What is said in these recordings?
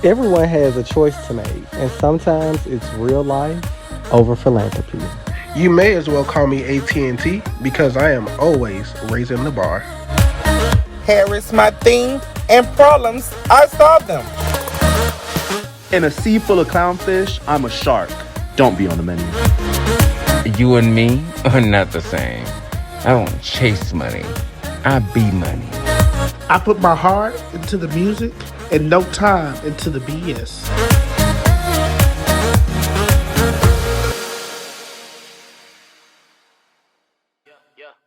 Everyone has a choice to make, and sometimes it's real life over philanthropy. You may as well call me AT&T because I am always raising the bar. Hair is my thing, and problems, I solve them. In a sea full of clownfish, I'm a shark. Don't be on the menu. You and me are not the same. I don't chase money. I be money. I put my heart into the music and no time into the BS.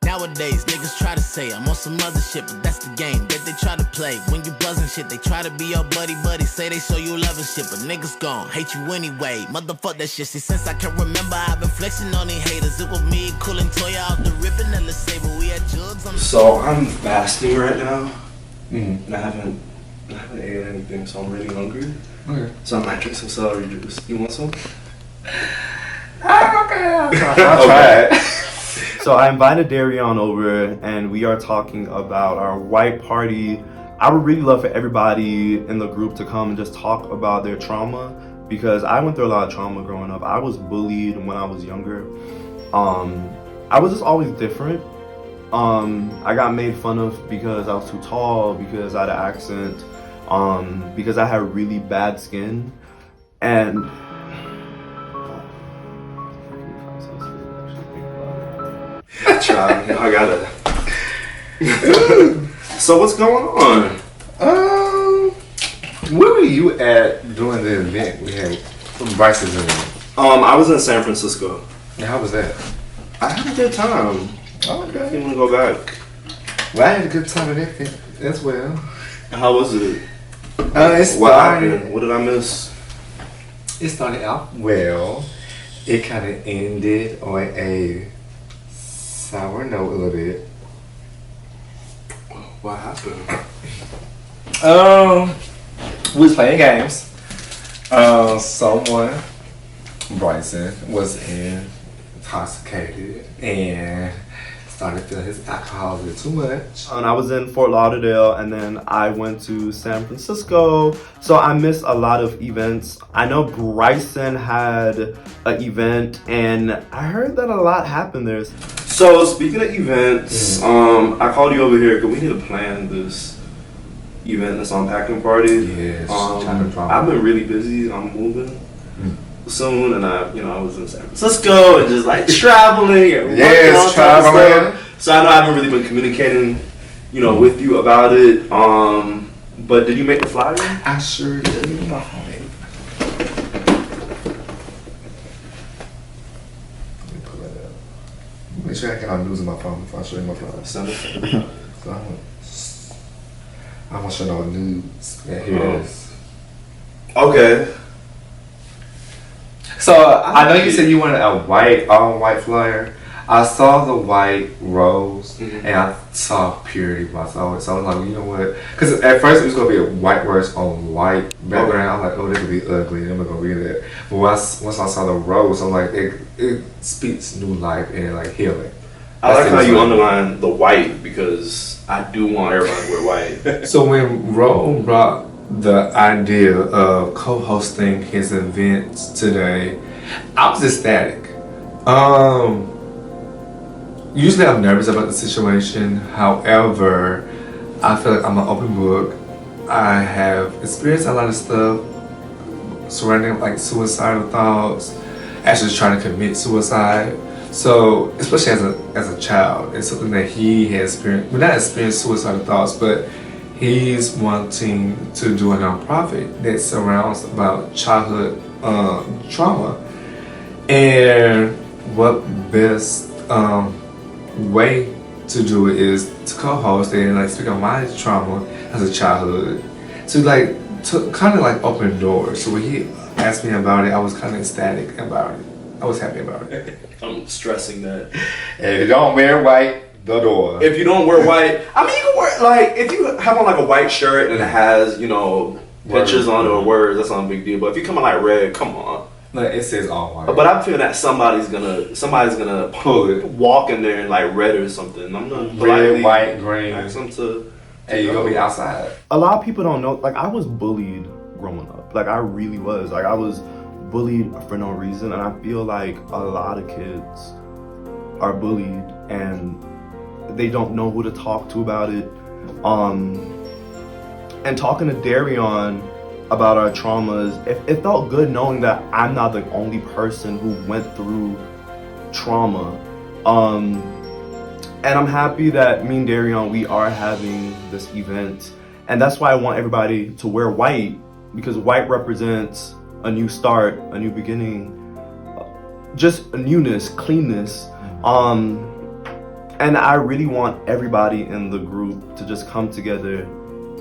Nowadays, niggas try to say I'm on some other shit, but that's the game that they try to play. When you buzzing shit, they try to be your buddy. Say they show you love and shit, but niggas gon' hate you anyway. Motherfuck that shit. See, since I can remember, I've been flexing on these haters. It was me, Cool and Toya out the ribbon and let's say, but we had jugs on the. So I'm fasting right now, and I haven't ate anything, so I'm really hungry. Okay. So I might drink some celery juice. You want some? Okay, I'll try it. So I invited Daryon over, and we are talking about our white party. I would really love for everybody in the group to come and just talk about their trauma, because I went through a lot of trauma growing up. I was bullied when I was younger. I was just always different. I got made fun of because I was too tall, because I had an accent, because I had really bad skin, and I gotta. So what's going on? Where were you at during the event we had Bryson's event? I was in San Francisco. And how was that? I had a good time. Okay. You want to go back? Well, I had a good time in it as well. How was it? What happened? What did I miss? It started out well. It kind of ended on a sour note a little bit. What happened? We was playing games. Someone, Bryson, was intoxicated and started feeling his alcohol a little too much. And I was in Fort Lauderdale, and then I went to San Francisco. So I missed a lot of events. I know Bryson had an event, and I heard that a lot happened there. So speaking of events, I called you over here because we need to plan this event, this unpacking party. Yes. I've been really busy. I'm moving soon, and I was in San Francisco and just like traveling and traveling. So I know I haven't really been communicating, with you about it. But did you make the flyer? I sure did. Make sure I cannot lose my phone before I show you my phone. Send it. So I'm gonna show no nudes. Yeah, here it is. Okay. So I know you said you wanted a all white flyer. I saw the white rose and I saw purity when I saw it. So I was like, you know what? Because at first it was gonna be a white words on white background. I was like, oh, this could be ugly. I'm not gonna read it. But once I saw the rose, I'm like, it speaks new life and like healing. I like how you underline the white because I do want everybody to wear white. So when Ro brought the idea of co-hosting his events today, I was ecstatic. Usually I'm nervous about the situation. However, I feel like I'm an open book. I have experienced a lot of stuff surrounding like suicidal thoughts, actually trying to commit suicide. So, especially as a child, it's something that he has experienced. Well, not experienced suicidal thoughts, but he's wanting to do a nonprofit that surrounds about childhood trauma. And what best way to do it is to co-host and like speak on my trauma as a childhood, to kind of like open doors. So when he asked me about it, I was kind of ecstatic about it. I was happy about it. I'm stressing that. And if you don't wear white, the door. If you don't wear white, I mean, you can wear if you have on like a white shirt and it has pictures on it or words, that's not a big deal. But if you come in like red, come on. Like it says all white. But I'm feeling that somebody's gonna pull it, walk in there in like red or something. I'm gonna red, white, green. Ask them to and you're gonna be outside. A lot of people don't know. Like I was bullied growing up. Like I really was. Like I was bullied for no reason, and I feel like a lot of kids are bullied and they don't know who to talk to about it. And talking to Daryon about our traumas, it felt good knowing that I'm not the only person who went through trauma. And I'm happy that me and Daryon, we are having this event. And that's why I want everybody to wear white, because white represents a new start, a new beginning, just a newness, cleanness. And I really want everybody in the group to just come together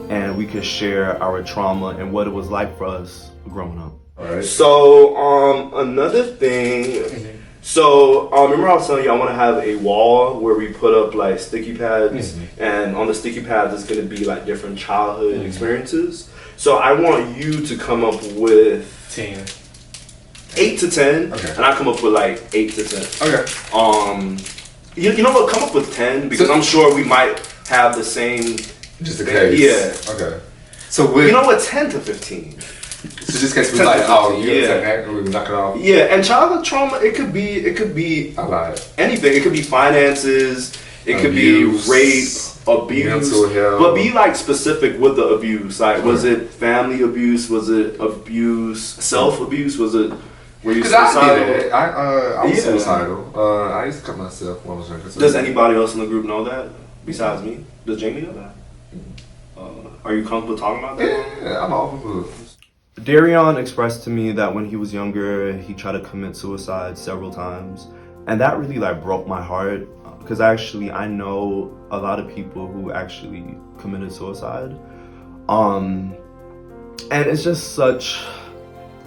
and we could share our trauma and what it was like for us growing up. All right. So another thing, so remember I was telling you I want to have a wall where we put up like sticky pads, and on the sticky pads it's going to be like different childhood experiences. So I want you to come up with 8 to 10, and I come up with like 8 to 10. Okay. You know what? Come up with 10 because I'm sure we might have the same. Just in case. Yeah. Okay. So we. You know what? 10 to 15. So just in case we like, oh, you that, or we knock it off. Yeah, and childhood trauma, it could be I like it. Anything. It could be finances. It could be rape, abuse. Mental health. But be like specific with the abuse. Like, was it family abuse? Was it abuse? Self-abuse? Was it? Were you suicidal? I was suicidal. I used to cut myself when I was younger. Does anybody else in the group know that besides me? Does Jamie know that? Are you comfortable talking about that? Yeah, I'm open book. Daryon expressed to me that when he was younger, he tried to commit suicide several times, and that really like broke my heart because actually I know a lot of people who actually committed suicide, and it's just such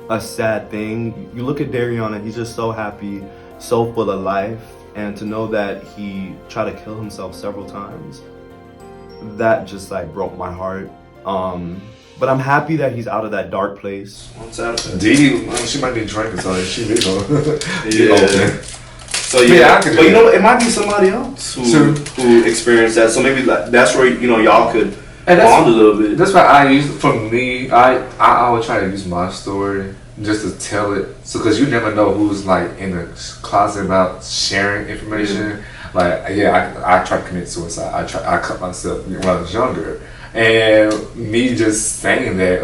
a sad thing. You look at Daryon and he's just so happy, so full of life, and to know that he tried to kill himself several times, that just like broke my heart. But I'm happy that he's out of that dark place. She might be drinking, so she may go. Yeah. So yeah, but you know, it might be somebody else who experienced that. So maybe that's where y'all could bond a little bit. That's why I use. For me, I always try to use my story just to tell it. So because you never know who's like in the closet about sharing information. Like I tried to commit suicide. I cut myself when I was younger. And me just saying that,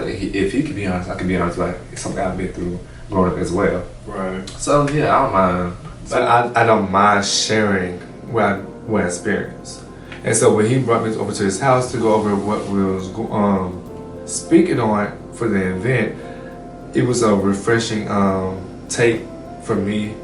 if he could be honest, I can be honest. Like it's something I've been through growing up as well. Right. So yeah, I don't mind. But I don't mind sharing what I experienced. And so when he brought me over to his house to go over what we was speaking on for the event, it was a refreshing take for me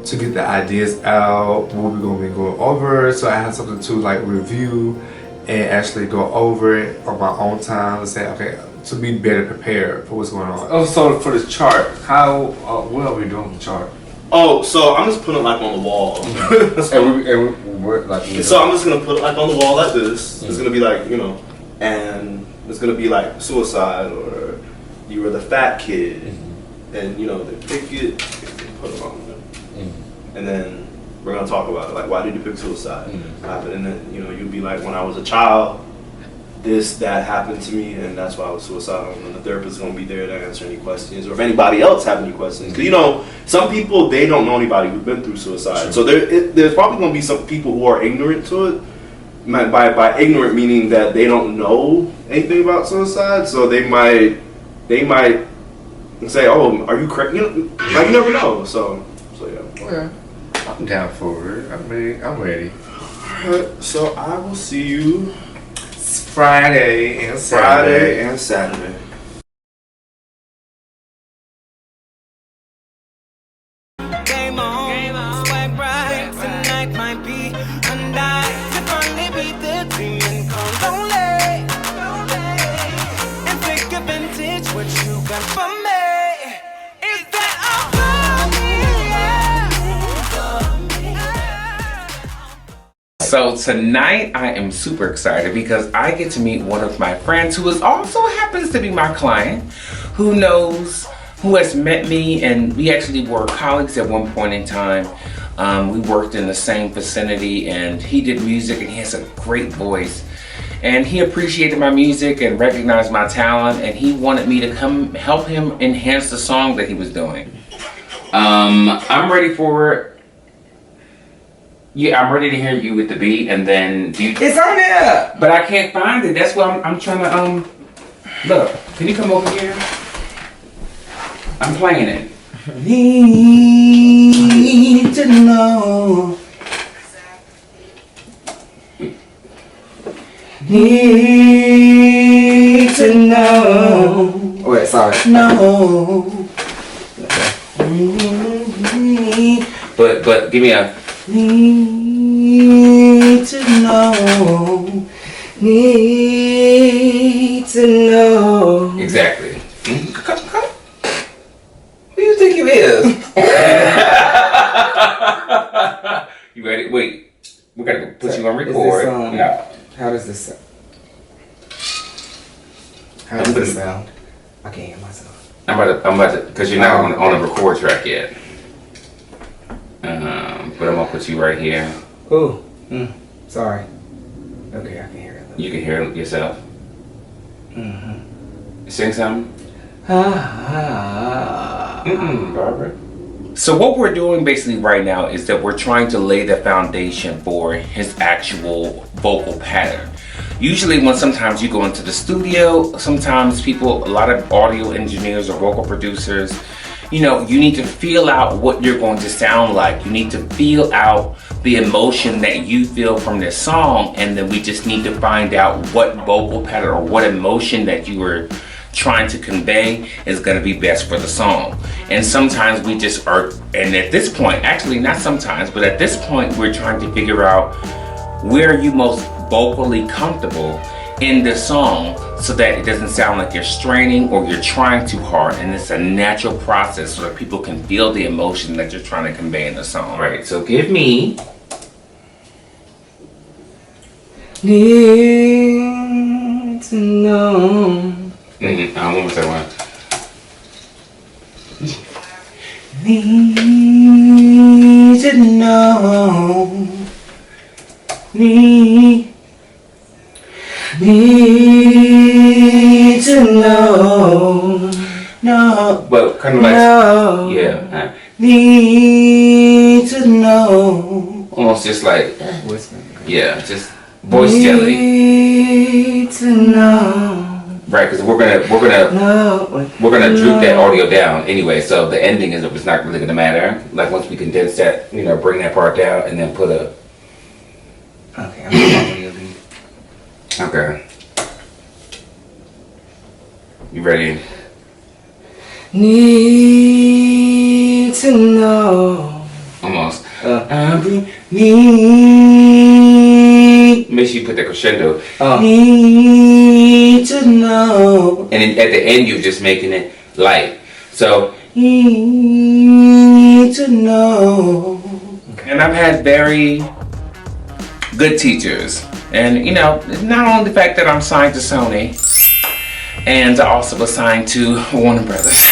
to get the ideas out, what we're gonna be going over. So I had something to like review and actually go over it on my own time and say, okay, to be better prepared for what's going on. Oh, so for the chart, what are we doing with the chart? Oh, so I'm just putting it like on the wall. So I'm just gonna put it like on the wall like this. It's gonna be like, and it's gonna be like suicide, or you were the fat kid, and they pick it, put it on there, and then we're gonna talk about it, like why did you pick suicide? And then you'll be like, when I was a child, that happened to me, and that's why I was suicidal. And the therapist is gonna be there to answer any questions, or if anybody else have any questions, because some people, they don't know anybody who's been through suicide. Sure. So there's probably gonna be some people who are ignorant to it. By ignorant meaning that they don't know anything about suicide, so they might say, "Oh, are you crazy?" Like you never know. So yeah. Okay. I'm down for it. I'm ready. Alright, so I will see you Friday and Saturday. Game on, swag right, tonight might be undying. To finally beat the dream and come only. And take advantage what you got from me. Is that all for me? So tonight I am super excited because I get to meet one of my friends who also happens to be my client, who has met me, and we actually were colleagues at one point in time. We worked in the same vicinity, and he did music and he has a great voice. And he appreciated my music and recognized my talent, and he wanted me to come help him enhance the song that he was doing. I'm ready for it. Yeah, I'm ready to hear you with the beat, and then It's on there! but I can't find it. That's why I'm trying to look. Can you come over here? I'm playing it. Need to know. Need to know. Oh, wait, sorry. No. But give me a. Need to know. Need to know. Exactly. Who do you think you is? You ready? Wait. We gotta put you on Is record. this, Yeah. How does this sound? How does this sound? I can't hear myself. I'm about to, because you're not on a record track yet. But I'm gonna put you right here. Oh, sorry. Okay, I can hear it. You can hear it yourself. Sing something. Barbara. So what we're doing basically right now is that we're trying to lay the foundation for his actual vocal pattern. Usually when sometimes you go into the studio, sometimes a lot of audio engineers or vocal producers, you know, you need to feel out what you're going to sound like. You need to feel out the emotion that you feel from this song, and then we just need to find out what vocal pattern or what emotion that you were trying to convey is going to be best for the song. And sometimes we just are, and at this point, actually not sometimes, but at this point we're trying to figure out where are you most vocally comfortable in the song so that it doesn't sound like you're straining or you're trying too hard, and it's a natural process so that people can feel the emotion that you're trying to convey in the song. Right, so give me Need to know. one more time. Need to know. Need to know. No. Well, kind of like, No. yeah. Need to know. Almost just like, yeah, just voice gently. Need to know. Right, because we're gonna droop that audio down anyway. So the ending is it's not really gonna matter. Like once we condense that, you know, bring that part down and then put a. Okay, I'm following your lead. Okay. You ready? Need to know. Almost. Need. Make sure you put the crescendo. Need to know. And then at the end, you're just making it light. So. Need to know. And I've had very good teachers. And, you know, not only the fact that I'm signed to Sony, and also assigned to Warner Brothers.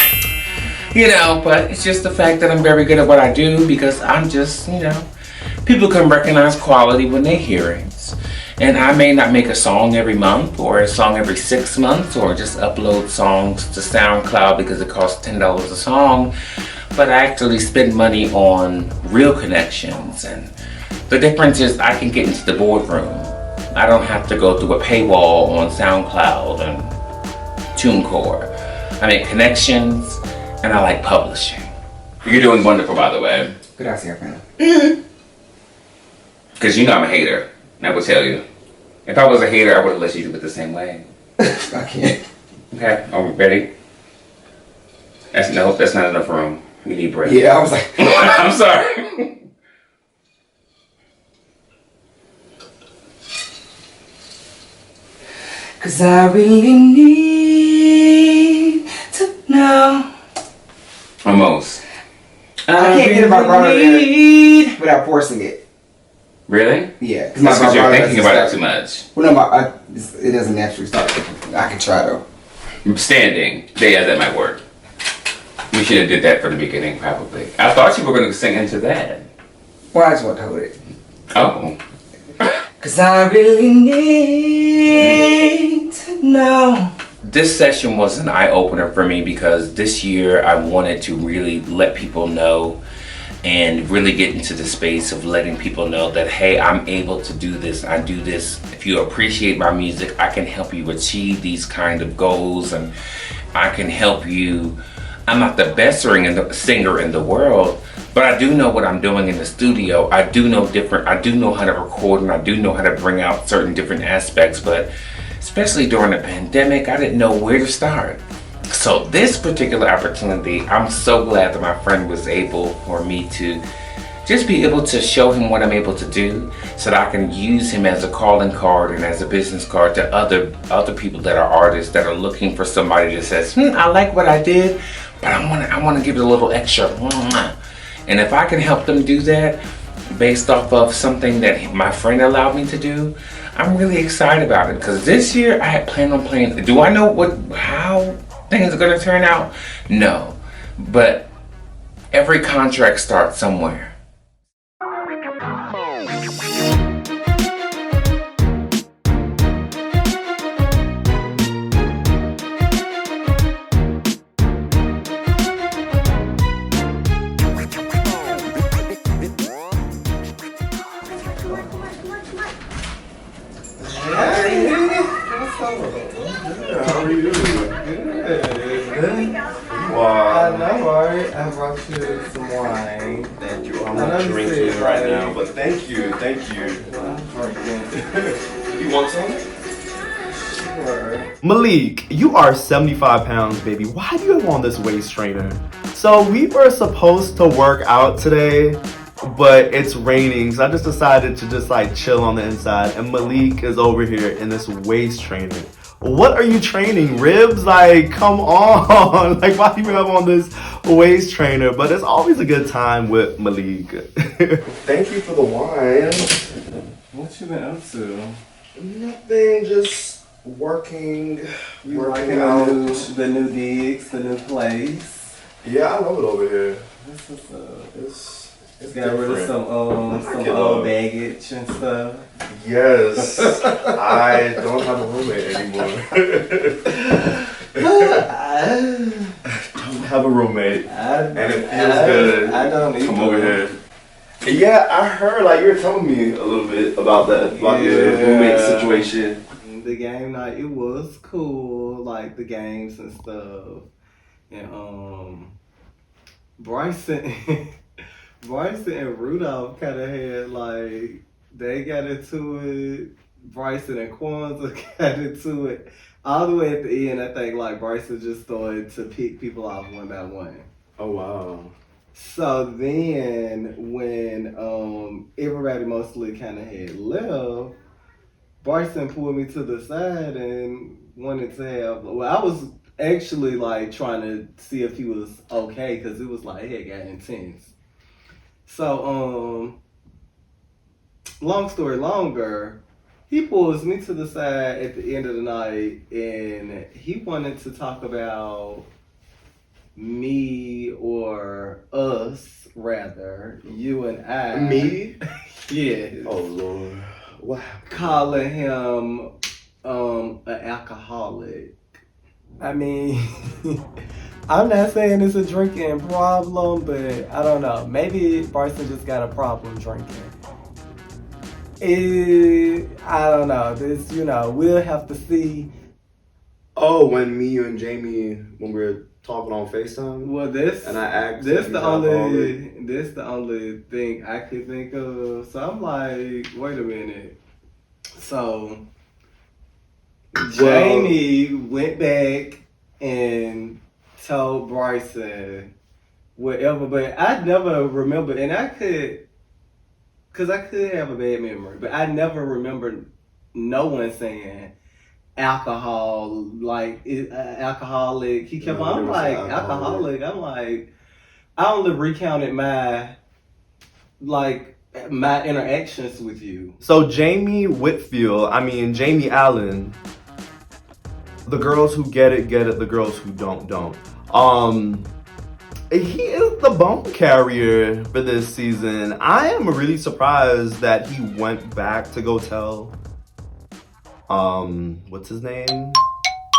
You know, but it's just the fact that I'm very good at what I do because I'm just, you know, people can recognize quality when they hear it. And I may not make a song every month or a song every 6 months or just upload songs to SoundCloud because it costs $10 a song, but I actually spend money on real connections. And the difference is I can get into the boardroom. I don't have to go through a paywall on SoundCloud and TuneCore. I make connections. And I like publishing. You're doing wonderful, by the way. Gracias, man. Because you know I'm a hater. And I will tell you. If I was a hater, I would have let you do it the same way. I can't. Okay, are we ready? That's not enough room. We need breath. Yeah, I was like, I'm sorry. Cause I really need to know. Almost. I can't get my brother in without forcing it. Really? Yeah. That's because you're thinking about it too much. Well, no, it doesn't naturally start. I can try though. Standing. Yeah, that might work. We should have did that from the beginning, probably. I thought you were going to sing into that. Well, I just want to hold it. Oh. 'Cause I really need to know. This session was an eye-opener for me because this year I wanted to really let people know and really get into the space of letting people know that, hey, I'm able to do this. I do this. If you appreciate my music, I can help you achieve these kind of goals, and I can help you. I'm not the best singer in the world, but I do know what I'm doing in the studio. I do know how to record, and I do know how to bring out certain different aspects, but especially during the pandemic, I didn't know where to start. So this particular opportunity, I'm so glad that my friend was able for me to just be able to show him what I'm able to do so that I can use him as a calling card and as a business card to other people that are artists that are looking for somebody that says, I like what I did, but I want to give it a little extra. And if I can help them do that based off of something that my friend allowed me to do, I'm really excited about it, because this year I had planned on playing. Do I know how things are going to turn out? No, but every contract starts somewhere. I know, right? I brought you some wine. Thank you. I'm not drinking right now, but thank you. I'm drinking. You want some? Sure. Maliek, you are 75 pounds, baby. Why do you have on this waist trainer? So we were supposed to work out today, but it's raining, so I just decided to just like chill on the inside, and Maliek is over here in this waist trainer. What are you training? Ribs? Like, come on. Like, why do you have on this waist trainer? But it's always a good time with Maliek. Thank you for the wine. What you been up to? Nothing, just working Working out. the new digs, the new place. Yeah, I love it over here. This is It's got rid of some old baggage and stuff. Yes, I don't have a roommate anymore. I don't have a roommate, and it feels good. I don't either. Come over here. Yeah, I heard like you were telling me a little bit about that, about your roommate situation. The game night, it was cool, like the games and stuff. And Bryson and Rudolph kind of had like, they got into it. Bryson and Kwanzaa got into it. All the way at the end, I think like Bryson just started to pick people off one by one. Oh wow. So then when everybody mostly kind of had left, Bryson pulled me to the side and wanted to have, well, I was actually like trying to see if he was okay, because it was like, it had got intense. So, long story longer, he pulls me to the side at the end of the night, and he wanted to talk about me, or us rather, you and I. Me? Yes. Oh Lord. Wow. Calling him an alcoholic. I mean, I'm not saying it's a drinking problem, but I don't know. Maybe Bryson just got a problem drinking. I don't know. This, we'll have to see. Oh, when me and Jamie, when we were talking on FaceTime? Well, this the only thing I could think of. So I'm like, wait a minute. So Jamie went back and told Bryson whatever, but I never remember, and because I could have a bad memory, but I never remember no one saying alcohol, like alcoholic. He kept on, I'm like, alcoholic. I'm like, I only recounted my interactions with you. So Jamie Allen, the girls who get it, the girls who don't. He is the bone carrier for this season. I am really surprised that he went back to go tell, what's his name?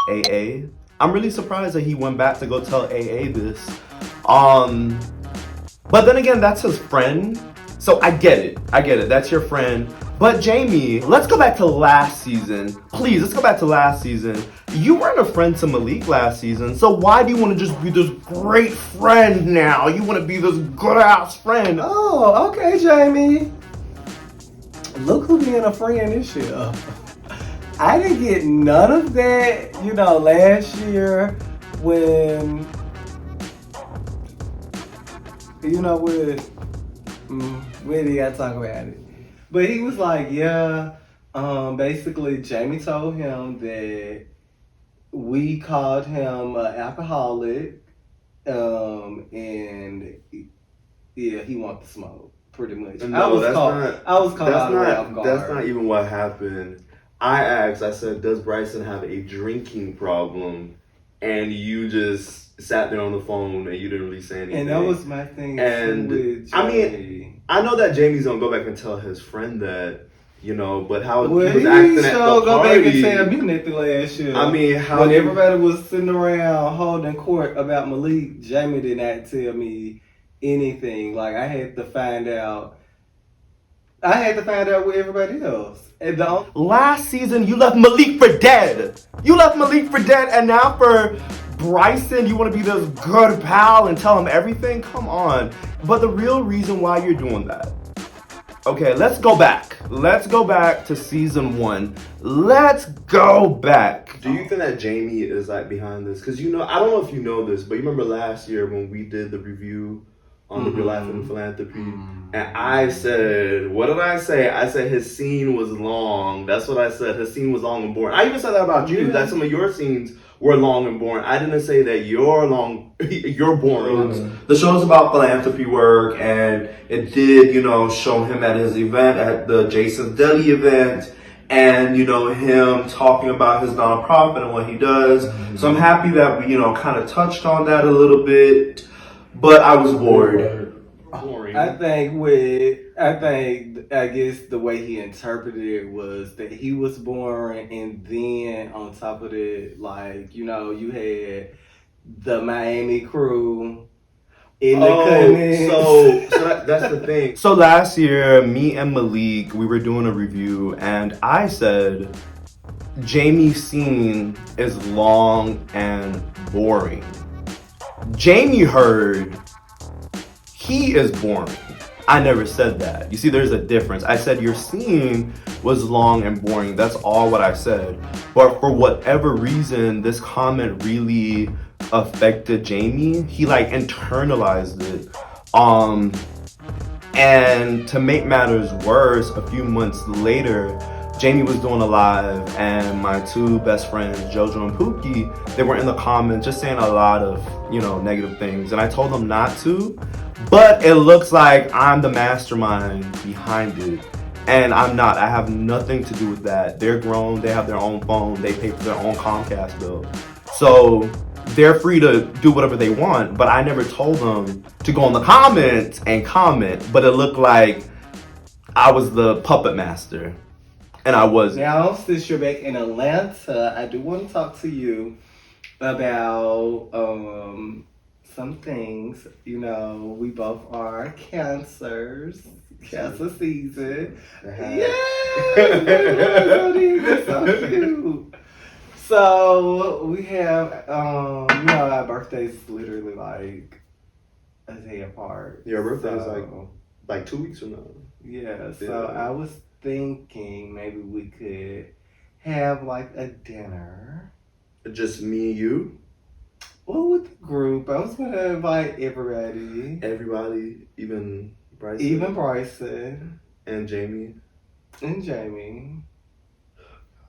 AA. I'm really surprised that he went back to go tell AA this. But then again, that's his friend. So I get it. That's your friend. But Jamie, let's go back to last season. Please, let's go back to last season. You weren't a friend to Maliek last season, so why do you want to just be this great friend now? You want to be this good-ass friend. Oh, okay, Jamie. Look who being a friend this year. I didn't get none of that, last year when, when did I talk about it? But he was like, basically Jamie told him that we called him an alcoholic, and he wanted to smoke, pretty much. No, I was caught out of guard. That's not even what happened. I said, does Bryson have a drinking problem? And you just sat there on the phone and you didn't really say anything. And that was my thing. And I know that Jamie's gonna go back and tell his friend that, but how he was acting at the party. Go back and tell me nothing last year. When everybody was sitting around holding court about Maliek, Jamie did not tell me anything. Like I had to find out with everybody else. Last season, you left Maliek for dead. And now for Bryson, you want to be this good pal and tell him everything? Come on. But the real reason why you're doing that. Okay, let's go back. Let's go back to season 1. Let's go back. Do you think that Jamie is like behind this? Because I don't know if you know this, but you remember last year when we did the review on the Real Life and Philanthropy, and I said, what did I say? I said his scene was long. That's what I said. His scene was long and boring. I even said that about you, that some of your scenes were long and boring. I didn't say that you're boring. The show's about philanthropy work, and it did, show him at his event, at the Jason's Deli event, and, him talking about his nonprofit and what he does. So I'm happy that we, kind of touched on that a little bit. But I was bored. Boring. I guess the way he interpreted it was that he was boring, and then on top of it, you had the Miami crew in the comments. So that's the thing. So last year, me and Maliek, we were doing a review, and I said Jamie's scene is long and boring. Jamie heard he is boring. I never said that. You see, there's a difference. I said your scene was long and boring. That's all what I said. But for whatever reason, this comment really affected Jamie. He internalized it. And to make matters worse, a few months later, Jamie was doing a live, and my two best friends, Jojo and Pookie, they were in the comments just saying a lot of, negative things. And I told them not to, but it looks like I'm the mastermind behind it. And I'm not. I have nothing to do with that. They're grown, they have their own phone, they pay for their own Comcast bill. So they're free to do whatever they want, but I never told them to go in the comments and comment. But it looked like I was the puppet master. And I wasn't. Now, since you're back in Atlanta, I do want to talk to you about some things. We both are cancers. Cancer season. Yes! That's so cute. So, we have, our birthday's literally like a day apart. Your birthday is like 2 weeks from now. Yeah, so I was thinking maybe we could have a dinner. Just me and you? Well, with the group. I was going to invite everybody. Everybody, even Bryson? Even Bryson. And Jamie? And Jamie.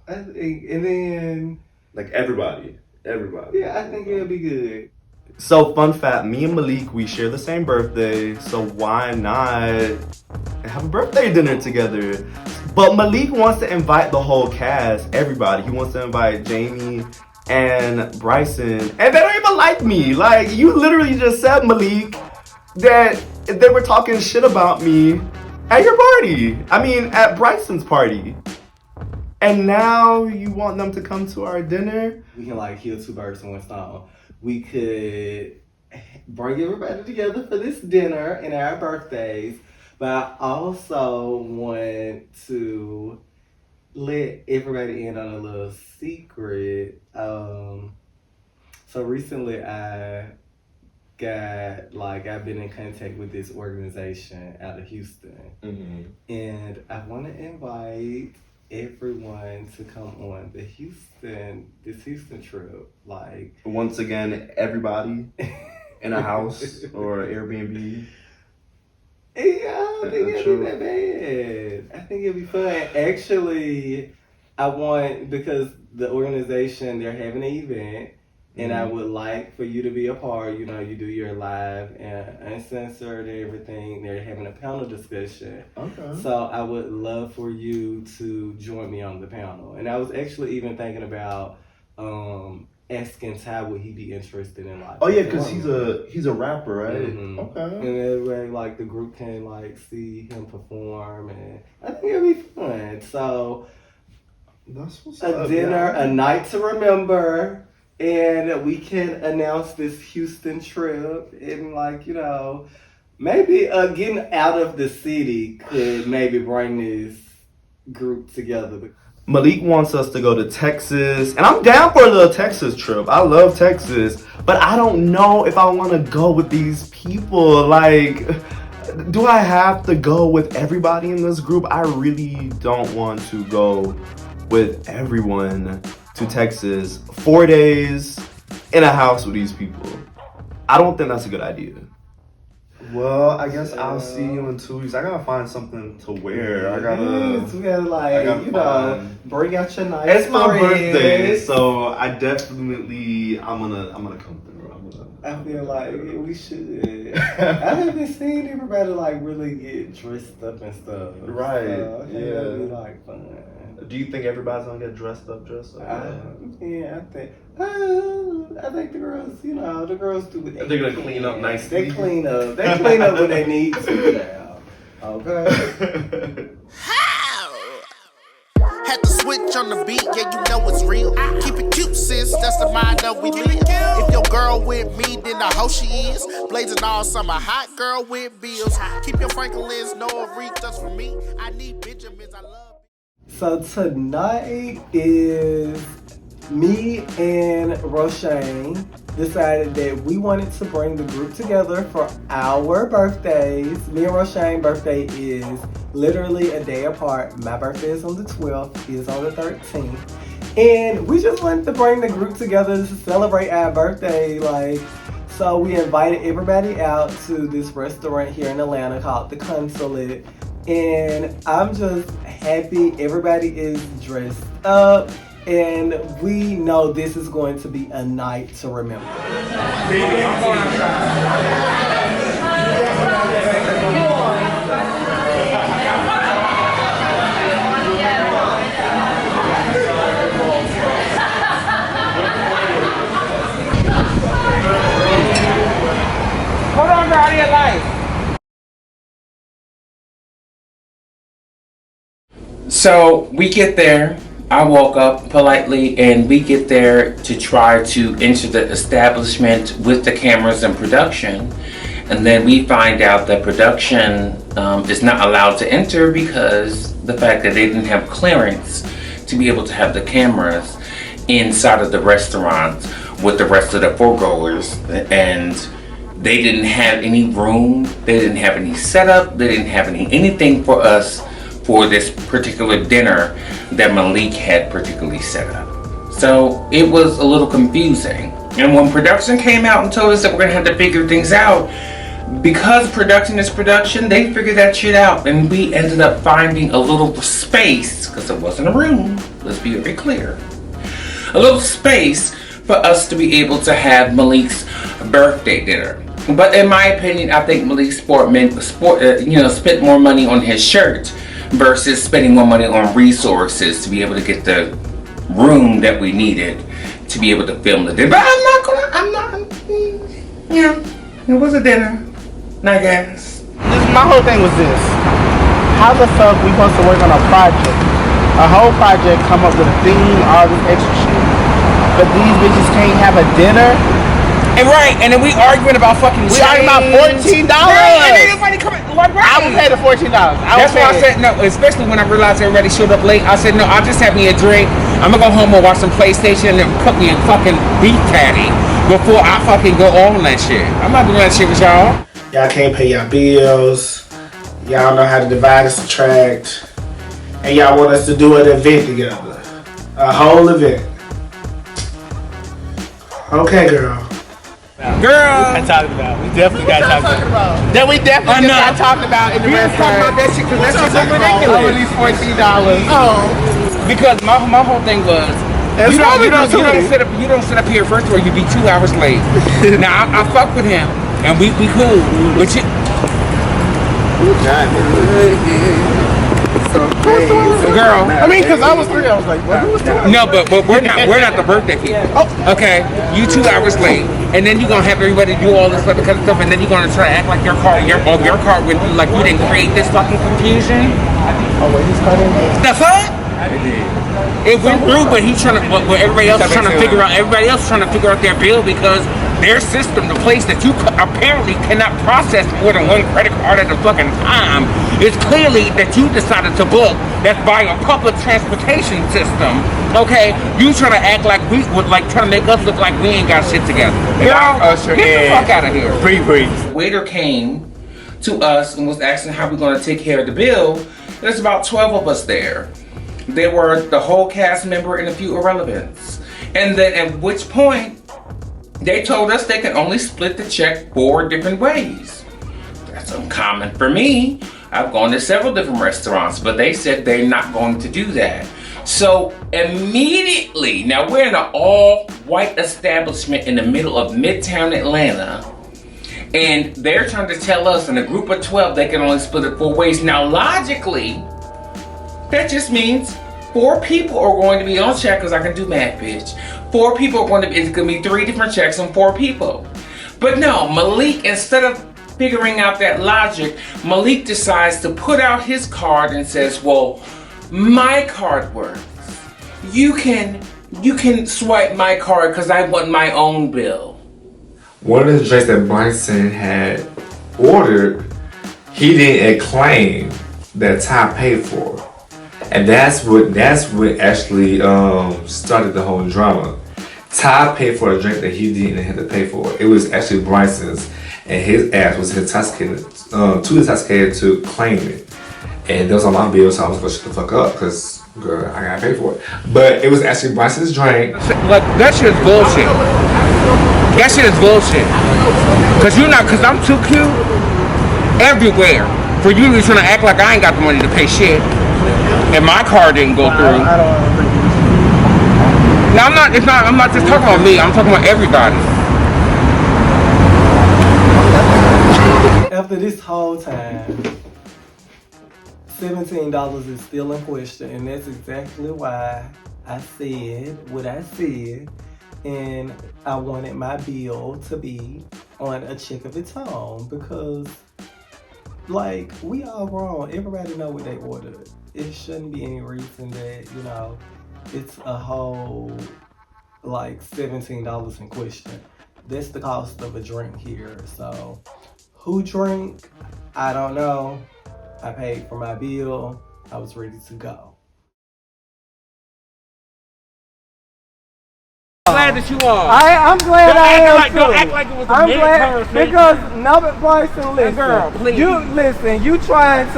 And then... everybody. Yeah, I think it'll be good. So, fun fact, me and Maliek, we share the same birthday, so why not have a birthday dinner together? But Maliek wants to invite the whole cast, everybody. He wants to invite Jamie and Bryson, and they don't even like me. Like, you literally just said, Maliek, that they were talking shit about me at your party. I mean, at Bryson's party. And now you want them to come to our dinner? We can like kill two birds with one stone. We could bring everybody together for this dinner and our birthdays, but I also want to let everybody in on a little secret. So recently I've been in contact with this organization out of Houston, and I want to invite everyone to come on this Houston trip. Like, once again, everybody in a house or Airbnb. Yeah, I don't think it'll be that bad. I think it'll be fun. Actually, because the organization, they're having an event, and I would like for you to be a part. You know, you do your live and uncensored and everything. They're having a panel discussion. Okay. So I would love for you to join me on the panel. And I was actually even thinking about asking Ty would he be interested in like. Oh yeah, because he's a rapper, right? Okay. And that way, like, the group can like see him perform, and I think it'll be fun. So that's what's a dinner, a night to remember. And we can announce this Houston trip, and like, you know, maybe getting out of the city could maybe bring this group together. Maliek wants us to go to Texas, and I'm down for the Texas trip. I love Texas, but I don't know if I want to go with these people. Like, do I have to go with everybody in this group? I really don't want to go with everyone to Texas 4 days in a house with these people. I don't think that's a good idea. Well, I guess I'll see you in 2 weeks. I gotta find something to wear. We gotta bring out your nice. It's my birthday, so I'm gonna come through. I feel like we should. I haven't seen everybody like really get dressed up and stuff. Right. So I think it'll be like fun. Do you think everybody's gonna get dressed up? Yeah, I think the girls, you know, the girls do what they're gonna clean up nicely. They clean up when they need to now. Okay. Had to switch on the beat, yeah, you know it's real. Keep it cute, sis, that's the mind that we live. If your girl with me, then I hope she is. Blazing all summer, hot girl with bills. Keep your Franklin's, no Aretha's for me. I need Benjamins, I love. So tonight is me and Roshane decided that we wanted to bring the group together for our birthdays. Me and Roshane's birthday is literally a day apart. My birthday is on the 12th, his on the 13th. And we just wanted to bring the group together to celebrate our birthday. So we invited everybody out to this restaurant here in Atlanta called The Consulate. And I'm just happy everybody is dressed up. And we know this is going to be a night to remember. Hold on, bro, out of your life. So we get there. I walk up politely and we get there to try to enter the establishment with the cameras and production. And then we find out that production is not allowed to enter because the fact that they didn't have clearance to be able to have the cameras inside of the restaurant with the rest of the foregoers. And they didn't have any room, they didn't have any setup, they didn't have anything for us for this particular dinner that Maliek had particularly set up. So it was a little confusing. And when production came out and told us that we're gonna have to figure things out, because production is production, they figured that shit out. And we ended up finding a little space, because it wasn't a room, let's be very clear. A little space for us to be able to have Maliek's birthday dinner. But in my opinion, I think Maliek spent more money on his shirt versus spending more money on resources to be able to get the room that we needed to be able to film the dinner. But it was a dinner, I guess. My whole thing was this. How the fuck we supposed to work on a project? A whole project, come up with a theme, all this extra shit. But these bitches can't have a dinner? And right, and then we arguing about fucking We arguing about $14. Right, and ain't nobody coming. Like, right. I would pay the $14. That's why I said no, especially when I realized everybody showed up late. I said, no, I'll just have me a drink. I'm gonna go home and watch some PlayStation and cook me a fucking beef patty before I fucking go on that shit. I'm not doing that shit with y'all. Y'all can't pay y'all bills. Y'all know how to divide and subtract. And y'all want us to do an event together. A whole event. Okay, girl. I talked about. We definitely got talked about. That we definitely got talked about in the restaurant. About that shit because that shit's ridiculous. Over these $14. Oh, because my whole thing was you don't sit up here. First of all, you be 2 hours late. Now I fuck with him and we cool, but you. Girl, I mean, because I was 3, I was like, what? No, but we're not the birthday people. Okay, you 2 hours late, and then you're gonna have everybody do all this other kind of stuff, and then you're gonna try to act like your car when like you didn't create this fucking confusion. Oh wait, his car didn't go. The fuck? It went through, but he's trying to. But everybody else is trying to figure out. Everybody else is trying to figure out their bill because their system, the place that you apparently cannot process more than one credit card at a fucking time, is clearly that you decided to book. That's by a public transportation system. Okay, you trying to act like we would like trying to make us look like we ain't got shit together. Girl, get the fuck out of here. Free. Waiter came to us and was asking how we're going to take care of the bill. There's about 12 of us there. They were the whole cast member and a few irrelevants. And then at which point, they told us they can only split the check 4 different ways. That's uncommon for me. I've gone to several different restaurants, but they said they're not going to do that. So immediately, now we're in an all-white establishment in the middle of Midtown Atlanta, and they're trying to tell us in a group of 12 they can only split it 4 ways. Now logically, that just means 4 people are going to be on check, because I can do math, bitch. 4 people are going to be, it's going to be 3 different checks on 4 people. But no, Maliek, instead of figuring out that logic, Maliek decides to put out his card and says, well, my card works. You can swipe my card because I want my own bill. One of the drinks that Bryson had ordered, he didn't claim that Ty paid for. And that's what actually started the whole drama. Ty paid for a drink that he didn't have to pay for. It was actually Bryson's, and his ass was intoxicated, too intoxicated to claim it. And that was on my bill, so I was gonna shut the fuck up, because girl, I gotta pay for it. But it was actually Bryson's drink. Like, that shit is bullshit. That shit is bullshit. Cause I'm too cute everywhere for you to be trying to act like I ain't got the money to pay shit. And my car didn't go through. Now I'm not just talking about me, I'm talking about everybody. After this whole time, $17 is still in question, and that's exactly why I said what I said, and I wanted my bill to be on a check of its own, because like, we all wrong. Everybody know what they ordered. It shouldn't be any reason that, it's a whole like $17 in question. That's the cost of a drink here. So who drank? I don't know. I paid for my bill. I was ready to go. Glad that you are. I'm glad I am too. Don't act like it was a I'm glad because Bryson, listen. Girl, please. You trying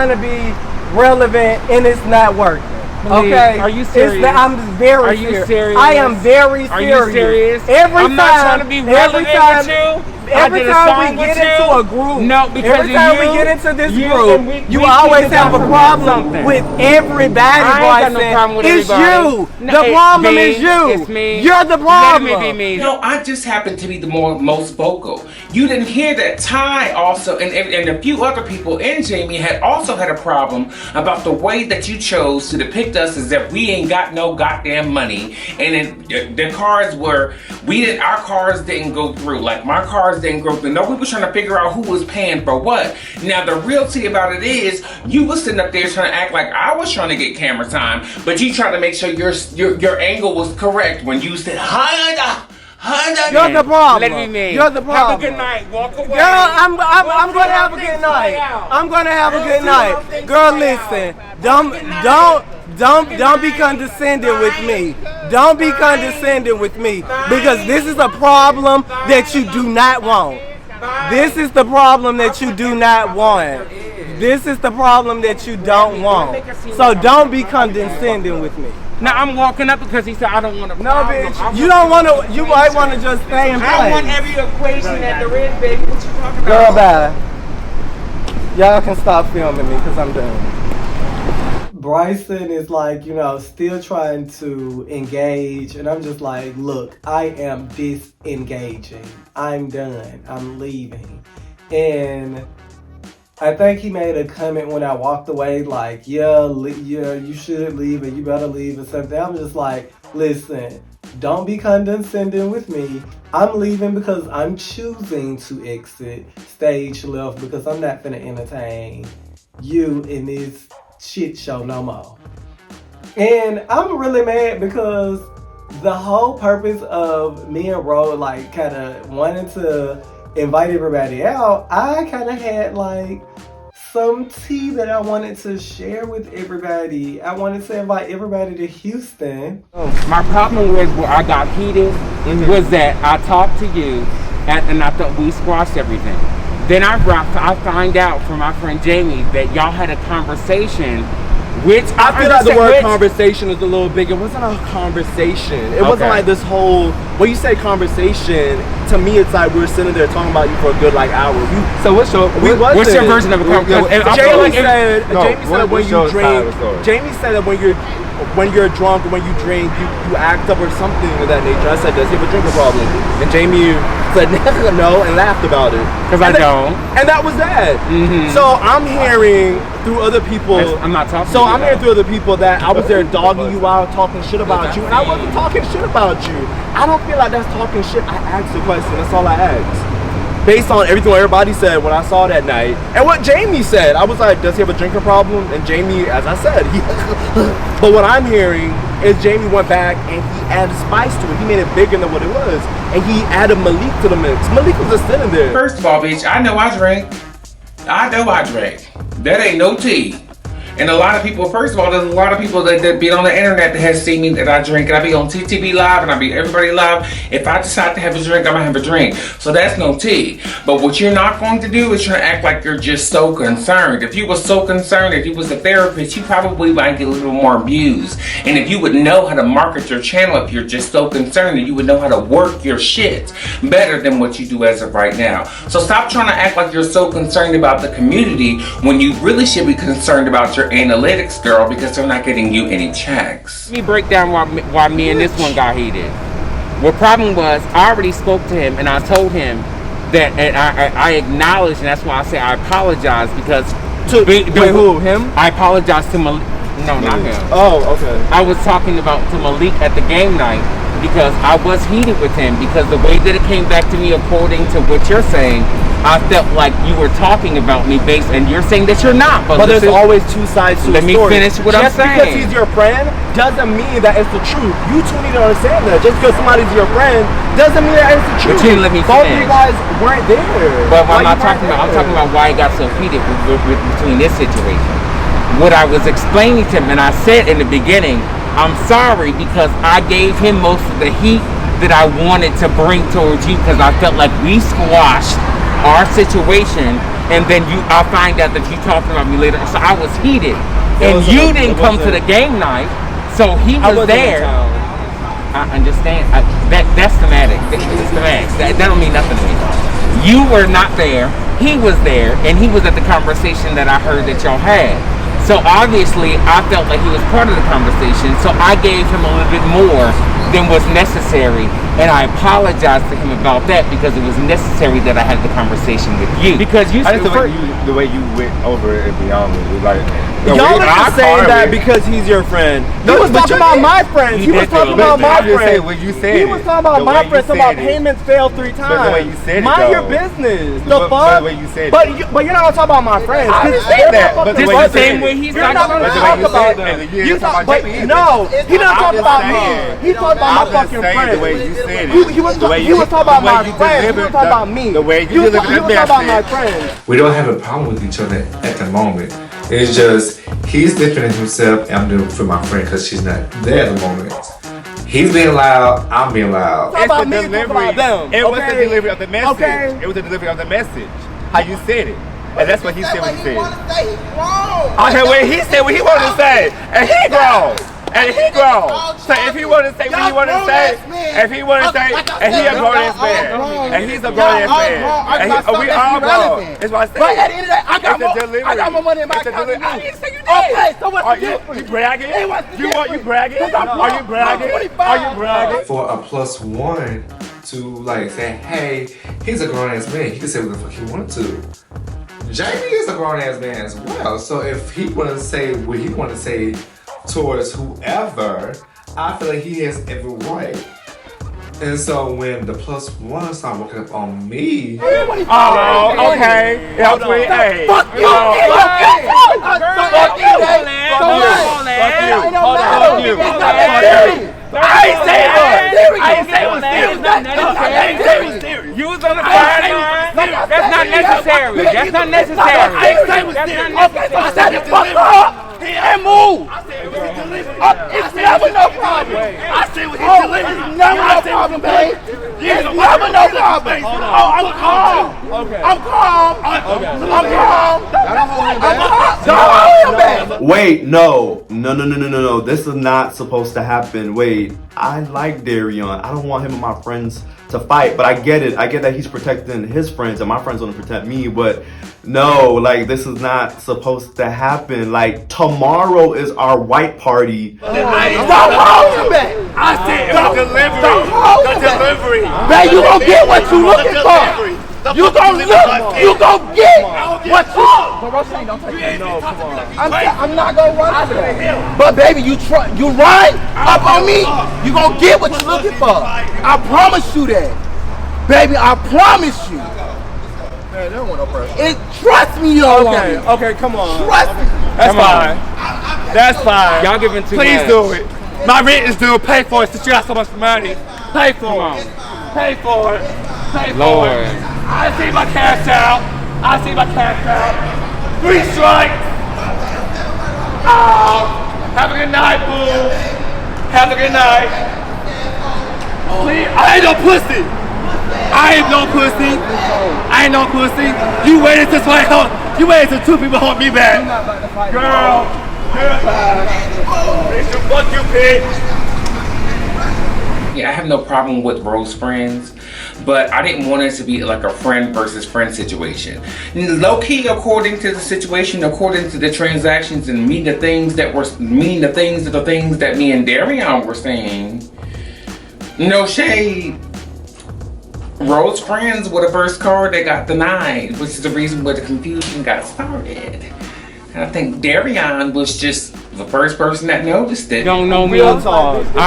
to be relevant and it's not working. Please. Okay. Are you serious? I'm very Are you serious? I am very serious. Are you serious? I'm not trying to be relevant with you. every time we get into a group, every time we get into this group, you always have a problem with everybody, Bryson. It's you. The problem is you. It's me. You're the problem. Let me be me. No, I just happen to be the most vocal. You didn't hear that Ty also and a few other people and Jamie had also had a problem about the way that you chose to depict us as if we ain't got no goddamn money, and then the cars were our cars didn't go through. Like my cars didn't go through. No, we were trying to figure out who was paying for what. Now the reality about it is you was sitting up there trying to act like I was trying to get camera time, but you tried to make sure your angle was correct when you said You're the problem. Let me mean. You're the problem. Have a good night. Walk away. Girl, I'm gonna have a good night. I'm gonna have a good night. Girl, listen. Don't be condescending with me. Don't be condescending with me, because this is a problem that you do not want. This is the problem that you do not want. This is the problem that you don't want. So don't be condescending with me. Now I'm walking up because he said I don't want to. No, bitch. You don't want to. You might want to just stay in place. I want every equation that there is, baby. What you talking about? Girl, bye. Y'all can stop filming me because I'm done. Bryson is like, still trying to engage, and I'm just like, look, I am disengaging. I'm done. I'm leaving. And I think he made a comment when I walked away, like, yeah, you should leave and you better leave or something. I'm just like, listen, don't be condescending with me. I'm leaving because I'm choosing to exit stage left because I'm not finna entertain you in this shit show no more. And I'm really mad because the whole purpose of me and Ro, like, kind of wanting to invite everybody out, I kind of had like some tea that I wanted to share with everybody. I wanted to invite everybody to Houston. My problem was where I got heated was that I talked to you and I thought we squashed everything. Then I find out from my friend Jamie that y'all had a conversation. Which I feel like the word conversation is a little big. It wasn't a conversation. It wasn't like this whole. When you say conversation, to me it's like we were sitting there talking about you for a good hour. What's your version of a conversation? Jamie said when you drink. Jamie said that when you're drunk, when you drink, you act up or something of that nature. I said, does he have a drinking problem? And Jamie said no and laughed about it. Because I don't. And that was that. So I'm hearing through other people. I'm not talking. So I'm hearing through other people that I was there dogging you out, talking shit about you, and I wasn't talking shit about you. I don't feel like that's talking shit. I asked a question. That's all I asked. Based on everything everybody said when I saw that night, and what Jamie said, I was like, does he have a drinking problem? And Jamie, as I said, but what I'm hearing is Jamie went back and he added spice to it. He made it bigger than what it was, and he added Maliek to the mix. Maliek was just sitting there. First of all, bitch, I know I drink. That ain't no tea. And a lot of people, first of all, there's a lot of people that be on the internet that has seen me that I drink. And I be on TTV Live and I be everybody live. If I decide to have a drink, I'm gonna have a drink. So that's no tea. But what you're not going to do is try to act like you're just so concerned. If you were so concerned, if you was a therapist, you probably might get a little more views. And if you would know how to market your channel, if you're just so concerned, you would know how to work your shit better than what you do as of right now. So stop trying to act like you're so concerned about the community when you really should be concerned about your analytics, girl, because they're not getting you any checks. Let me break down why me and this one got heated. What problem was, I already spoke to him and I told him that, and I acknowledged, and that's why I say I apologize, because who? Him? I apologize to Maliek. No, not him. Oh, okay. I was talking about to Maliek at the game night because I was heated with him, because the way that it came back to me according to what you're saying, I felt like you were talking about me based, and you're saying that you're not. But there's always two sides to a story. Let me finish what I'm saying. Just because he's your friend doesn't mean that it's the truth. You two need to understand that. Just because somebody's your friend doesn't mean that it's the truth. But you didn't let me finish. Both of you guys weren't there. But I'm not talking about. I'm talking about why he got so heated between this situation. What I was explaining to him, and I said in the beginning, I'm sorry because I gave him most of the heat that I wanted to bring towards you, because I felt like we squashed our situation, and then I find out that you talking about me later. So I was heated, and you didn't come to the game night, so he was there. I understand. That's thematic. It's thematic. That don't mean nothing to me. You were not there. He was there, and he was at the conversation that I heard that y'all had. So obviously, I felt like he was part of the conversation, so I gave him a little bit more than was necessary, and I apologized to him about that because it was necessary that I had the conversation with you. Because you, the way you went over it beyond me, like y'all are just saying that because he's your friend. He was talking about my friends. He was talking about my friends. When you said he was talking about my friends. Talking about payments failed 3 times. But the way you said it, mind your business. The fuck? But the way you said it. But you're not gonna talk about my friends. I understand that. But the way you same way he's you're not gonna talk about them. You talk about no. He didn't talk about me. He talked about my fucking friends. The way you said it. He was talking about my friends. He was talking about me. The way you delivered the message. About my friends. We don't have a problem with each other at the moment. It's just he's different in himself, and I'm doing it for my friend because she's not there at the moment. He's being loud, I'm being loud. It's the delivery. It was the delivery of the message. Okay. It was the delivery of the message. How you said it. And that's what he said when he said it. Okay, when he said what he wanted to say. And he grown. And he grown. So if he wanted to say what he wanted to say, if he wanted to say, and he a grown ass man, and he's a grown ass man, and we all grown. That's what I said. But at the end of the day, I got more money in my account than you. I didn't say you did. Okay, so what's the difference? You bragging? You bragging? Are you bragging? Are you bragging? For a +1 to like say, hey, he's a grown ass man. He can say what the fuck he wanted to. Jamie is a grown ass man as well. So if he wanted to say what he wanted to say towards whoever, I feel like he has every right. And so when the +1 started working up on me, oh, okay. Fuck you! Fuck you! I ain't saying it was serious. You was on the sideline. That's not necessary. That's not necessary. I ain't saying it was serious. I said it fuck up and move. It's never no problem. I say what he delivered. It's never no problem, babe. It's never no problem. Oh, I'm calm. Okay. I'm calm. I'm calm. Don't hold him back. Wait, no. This is not supposed to happen. Wait, I like Daryon. I don't want him and my friends to fight, but I get it. I get that he's protecting his friends and my friends want to protect me, but no, like this is not supposed to happen. Like tomorrow is our white party. Don't hold him back. I said the delivery. Don't hold him back. Delivery. Man, you gonna get what you looking for. You gon' look, you gon' get what you. But Roshane, don't take no, come on. I'm not gonna run for that. But baby, you run up on me, you gon' get what you're looking for. I promise you that, baby. I promise you. Man, they don't want no pressure. Trust me, you don't want it. Okay, come on. Trust me. That's fine. That's fine. Y'all giving too much. Please do it. My rent is due. Pay for it since you got so much money. Pay for it. Pay for it. Pay for it. I see my cash out. 3 strikes. Have a good night, boo. Have a good night. Please, I ain't no pussy. You waited till you waited till 2 people hold me back. Girl, bitch, fuck you, bitch. Yeah, I have no problem with Rose friends, but I didn't want it to be like a friend versus friend situation. Low key, according to the situation, according to the transactions, and the things that me and Daryon were saying. No shade. Rose friends were the first card that got denied, which is the reason where the confusion got started. And I think Daryon was just the first person that noticed it. Don't know me. I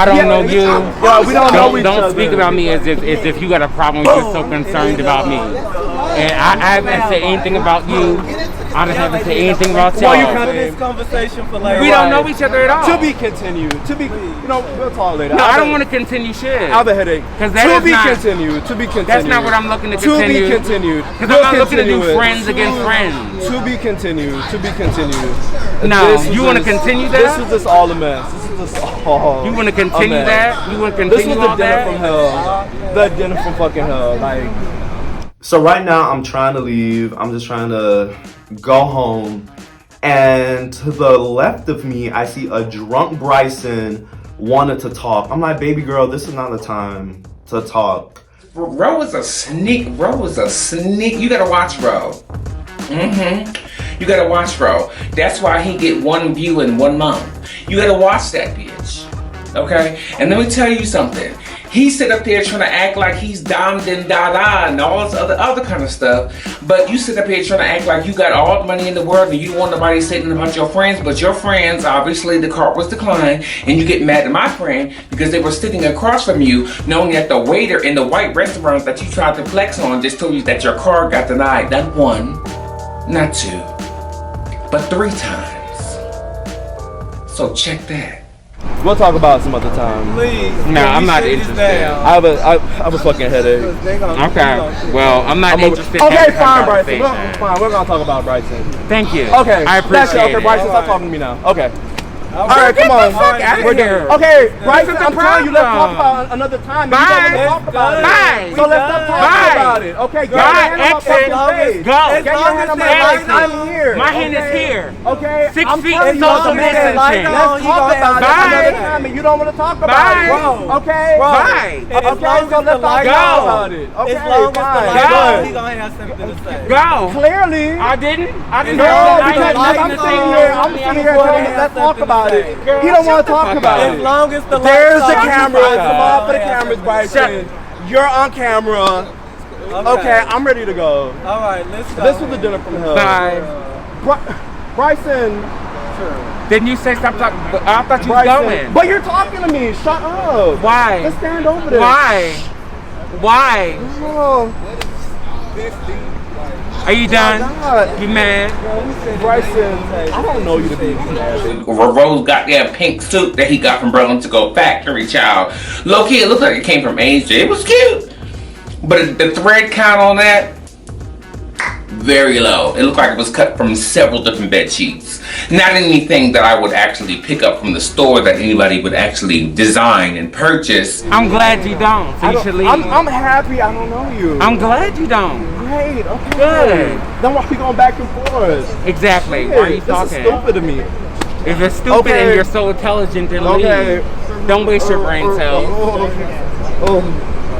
don't know you. Yeah, we don't know each other. Don't speak about me as if you got a problem. You're so concerned about me. And I haven't said anything about you. I just haven't said anything about y'all. Well, you cut this conversation for later. We don't know each other at all. To be continued. We'll talk later. No, I don't want to continue shit. I have a headache. To be continued. That's not what I'm looking to continue. To be continued. Because I'm not looking to do friends against friends. To be continued. No, you want to continue that? This is just all a mess. This is just all. You want to continue that? You want to continue all that? This was the dinner from hell. The dinner from fucking hell. Like. So right now I'm trying to leave. I'm just trying to go home. And to the left of me, I see a drunk Bryson wanted to talk. I'm like, baby girl, this is not the time to talk. Ro is a sneak. You gotta watch Ro. You gotta watch Ro. That's why he get 1 view in 1 month. You gotta watch that bitch. Okay? And let me tell you something. He sit up there trying to act like he's dom din da da and all this other kind of stuff. But you sit up here trying to act like you got all the money in the world and you don't want nobody saying about your friends. But your friends, obviously the cart was declined, and you get mad at my friend because they were sitting across from you, knowing that the waiter in the white restaurant that you tried to flex on just told you that your card got denied. Not 1, not 2, but 3 times. So check that. We'll talk about it some other time. Please. No, I'm not interested. I have a fucking headache. Okay. Well, I'm not interested. Okay, fine, Bryson. Fine. We're gonna talk about Bryson. Thank you. Okay. I appreciate it. Okay, Bryson, stop talking to me now. Okay. All right, come on. We're there. Okay, Bryson, I'm telling you, let's talk about another time. Bye. You don't want to talk about it. Bye. So let's stop talking about it. Okay, get your hand on my fucking face. Go. Get your hand on my face. I'm here. My hand is here. Okay. 6 I'm feet telling you, social okay, distancing. let's talk about it another time, and you don't want to talk about it. Okay. Bye. Okay, so let's talk about it. Okay, fine. He gonna have something to say. Go. Clearly. I didn't. No, because I'm sitting here telling you, let's talk about it. He don't want to talk about it. As long as the There's the lights camera. off, Come on for the cameras, Bryson. You're on camera. Okay, I'm ready to go. All right, let's go. This was the dinner from hell. Bye. Bryson. Didn't you say stop talking? I thought you were going. But you're talking to me. Shut up. Why? Let's stand over there. Why? Oh. Are you done? You mad? Bryson, I don't know you to be mad. Rose got that pink suit that he got from Berlin to Go Factory, child. Low key, it looked like it came from Asia. It was cute. But the thread count on that, very low. It looked like it was cut from several different bed sheets. Not anything that I would actually pick up from the store that anybody would actually design and purchase. I'm glad you don't. So you should leave. I'm happy I don't know you. I'm glad you don't. Great, okay. Good. Then why are we going back and forth? Exactly. Shit, Why are you talking? This is stupid to me. If it's stupid and you're so intelligent, then leave. Don't waste your brain cells.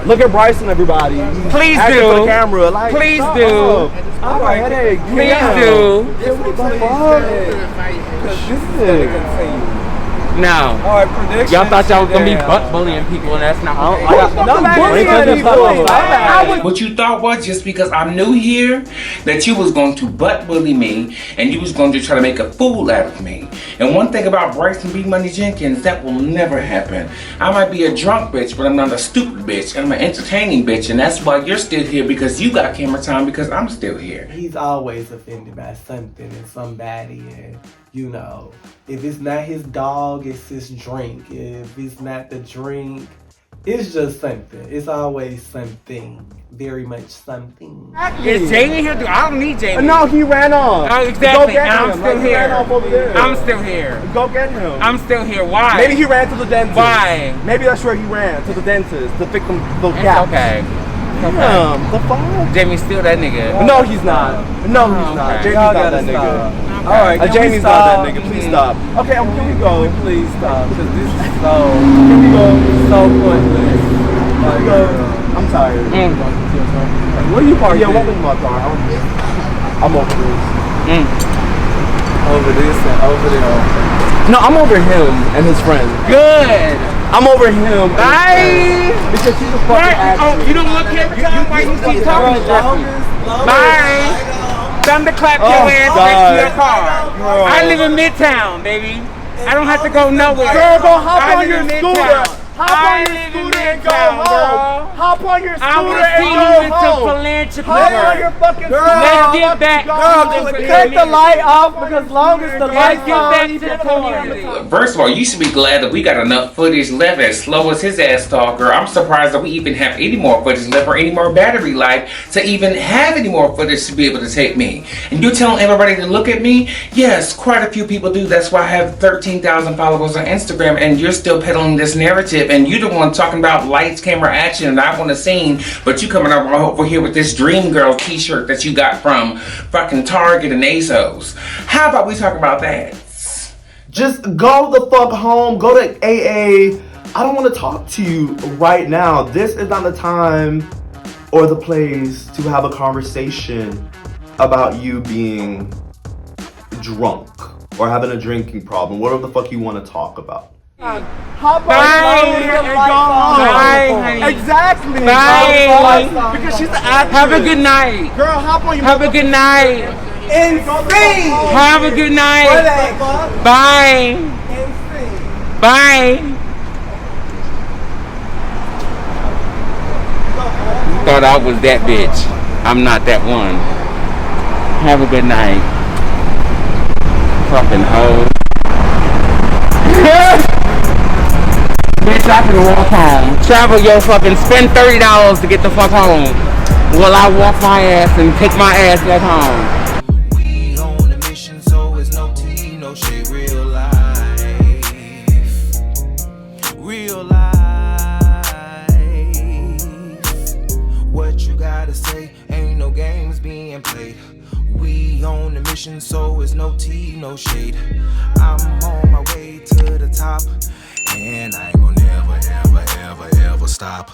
Look at Bryson, everybody. Please Acting do. for the camera. Like, Please do. I got a headache. Please do. What the fuck? No. All right, prediction. Y'all thought y'all was gonna be butt bullying people, and that's not. What you thought was just because I'm new here that you was going to butt bully me and you was going to try to make a fool out of me. And one thing about Bryson B. Money Jenkins, that will never happen. I might be a drunk bitch, but I'm not a stupid bitch. I'm an entertaining bitch, and that's why you're still here, because you got camera time, because I'm still here. He's always offended by something and somebody, and you know, if it's not his dog, it's his drink. If it's not the drink, it's just something. It's always something. Very much something. Is Jamie here? I don't need Jamie. No, he ran off. Oh, exactly. Go get him. I'm still He here. ran off over there. I'm still here. Go get him. I'm still here. Why? Maybe he ran to the dentist. Why? Maybe that's where he ran, to the dentist, to fix them little It's gaps. okay. Damn, the fuck? Jamie's still that nigga. No, he's not. No, he's not. Okay. Jamie's not that nigga. All right, Jamie's not that nigga. Please stop. Okay, can we go? Please stop, because this is so, Can we go? so pointless. Can we go? I'm tired. Where you parked? Yeah, what was my car? I'm over this. Over this and over there. No, I'm over him and his friend. Good. I'm over him. Bye. Because she's a fucking ass. Oh, you don't look every time. Why you keep talking to Jeffrey? Bye. Thunderclap your ass back to your car. Bro. I live in Midtown, baby. I don't have to go nowhere. Girl, go hop I on live your in scooter. Midtown. Hop I on your live in scooter and go Midtown, home. girl. Hop on your I scooter want to and see go you in some home. philanthropy Hop on work. your fucking Girl, scooter. Let's get back Girl, to just the cut the community. light off, because long as the Let's lights get on, back you to can the community. First of all, you should be glad that we got enough footage left, as slow as his ass talk, girl. I'm surprised that we even have any more footage left or any more battery life to even have any more footage to be able to take me. And you're telling everybody to look at me? Yes, quite a few people do. That's why I have 13,000 followers on Instagram, and you're still peddling this narrative, and you're the one talking about lights, camera, action, and I want a scene, but you coming over here with this Dream Girl t-shirt that you got from fucking Target and ASOS. How about we talk about that? Just go the fuck home. Go to AA. I don't want to talk to you right now. This is not the time or the place to have a conversation about you being drunk or having a drinking problem, whatever the fuck you want to talk about. Hop on Bye. and go home. Bye, honey. Exactly. Bye. Because she's the actress. Have a good night. Girl, hop on your Have a good night. Insane. Have a good night. Bye. Bye. Thought I was that bitch. I'm not that one. Have a good night. Fucking hoe. Bitch, I can walk home. Travel your fucking, spend $30 to get the fuck home. While I walk my ass and take my ass back home. We on a mission, so it's no tea, no shade, real life. Real life. What you gotta say, ain't no games being played. We on a mission, so it's no tea, no shade. I'm on my way to the top, and I ain't gonna never, ever, ever, ever stop.